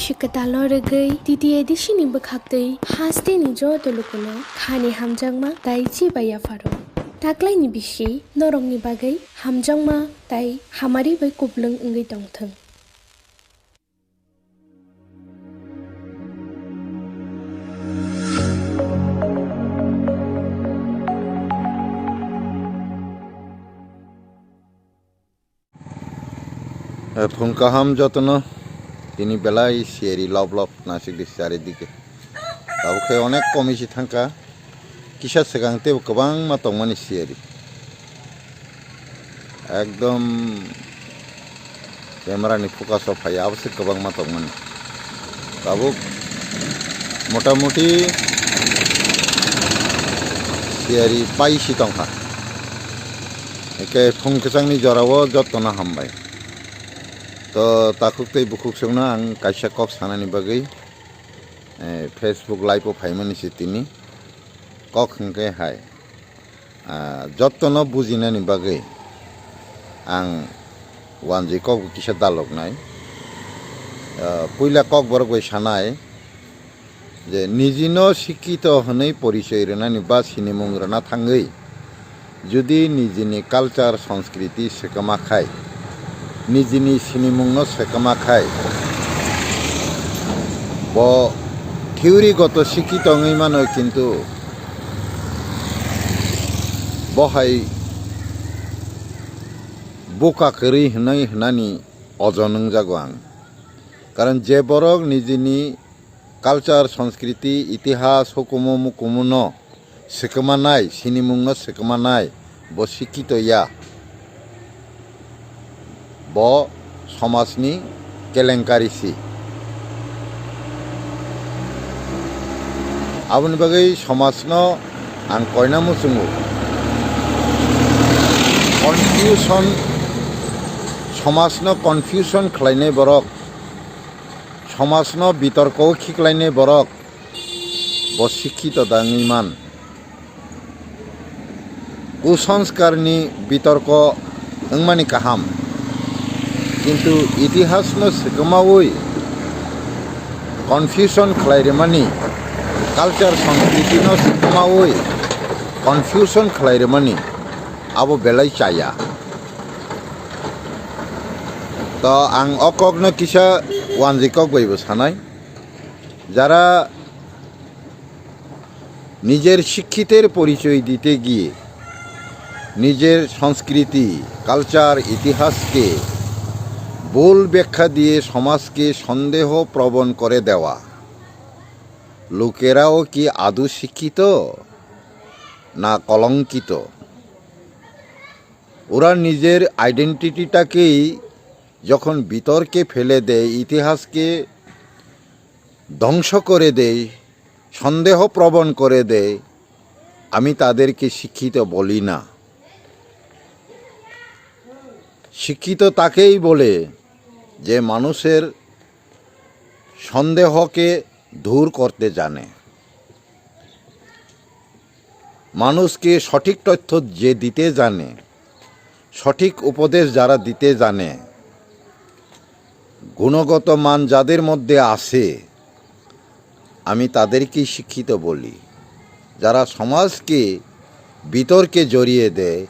Shikatalo regai titi edishi ni bakhaktei haste ni jo tolukono khani hamjangma tai chi baya faro taklai ni bishi norong ni bagai hamjangma tai hamari bai kublung ngai tongthang Phungkaham যতন তিনি বেলাই সিয়ারি লব লব নাসিক দিছে চারিদিকে তাবুকে অনেক কমিছি থাকা কিসা সেগাংতে গোবাং মা তংমানি সিয়ারি একদম ক্যামেরানি ফোকাস অফ হয় আবশ্যক গোবাং মা তংমানি তাবু মোটামুটি সিয়ারি পাইছি তংখা একে ফুংকেচাংনি জরাও যতনা হামবাই তো তাকুকতৈ বুকুকসংনো आं कायसा कक सानानि बागै फेसबुक लाइभ फाइमानिसि तिनि कक हंके हाय जत्तन बुजिनानि बागै आं वानजि कक किसा दालगनाय पुइला कक बरगै सानाय जे निजिनो शिक्षित हनै परिचय रनानि बा सिनेमुं रना थाङै जुदि निजिनि कालचार संस्कृति सेकमाखाय निजिनि सिनेमुंनो सेकमाखाय ब थिउरिगत शिक्षित ngै मानो किन्तु बहाय बोका करि हनै हनानि अजनों जागो आं कारण जे बरक निजिनि कालचार संस्कृति इतिहास हुकुमो मुकुमनो सेकमानाय सिनेमुंनो सेकमानाय ब शिक्षित या ब समाजनि केलेंकारिसि आबुनि बागै समाजनो आं कयना मुसुङो कन्फ्यूजन समाजनो कन्फ्यूजन खालायनाय बरक समाजनो बितर्क खिख्लायनाय बरक ब शिक्षित दाङैमान कुसंस्कारनि बितर्क ओंमानि काहाम किन्तु इतिहास न सेकमावै कन्फ्यूजन खालायरेमानि कालचार संस्कृति न सेकमावै कन्फ्यूजन खालायरेमानि आबो बेलाय चाया तो आं अकगनो किसा वानजिकक बैबो सानाय যারা নিজের শিক্ষিতের পরিচয় দিতে গিয়ে নিজের সংস্কৃতি কালচার ইতিহাসকে ভুল ব্যাখ্যা দিয়ে সমাজকে সন্দেহ প্রবণ করে দেওয়া লোকেরাও কি আদৌ শিক্ষিত না কলঙ্কিত ওরা নিজের আইডেন্টিটিটাকেই যখন বিতর্কে ফেলে দেয় ইতিহাসকে ধ্বংস করে দেয় সন্দেহ প্রবণ করে দেয় আমি তাদেরকে শিক্ষিত বলি না শিক্ষিত তাকেই বলে যে মানুষের সন্দেহকে দূর করতে জানে মানুষকে সঠিক তথ্য যে দিতে জানে সঠিক উপদেশ যারা দিতে জানে গুণগত মান যাদের মধ্যে আছে আমি তাদেরকেই শিক্ষিত বলি যারা সমাজকে বিতর্কে জড়িয়ে দেয়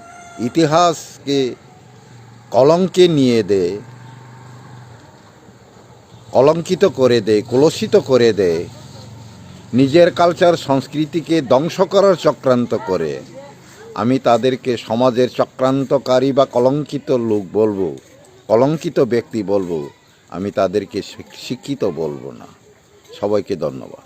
ইতিহাসকে কলঙ্কে নিয়ে দেয় কলঙ্কিত করে দেয় কলুষিত করে দেয় নিজের কালচার সংস্কৃতিকে ধ্বংস করার চক্রান্ত করে আমি তাদেরকে সমাজের চক্রান্তকারী বা কলঙ্কিত লোক বলবো কলঙ্কিত ব্যক্তি বলবো আমি তাদেরকে শিক্ষিত বলবো না সবাইকে ধন্যবাদ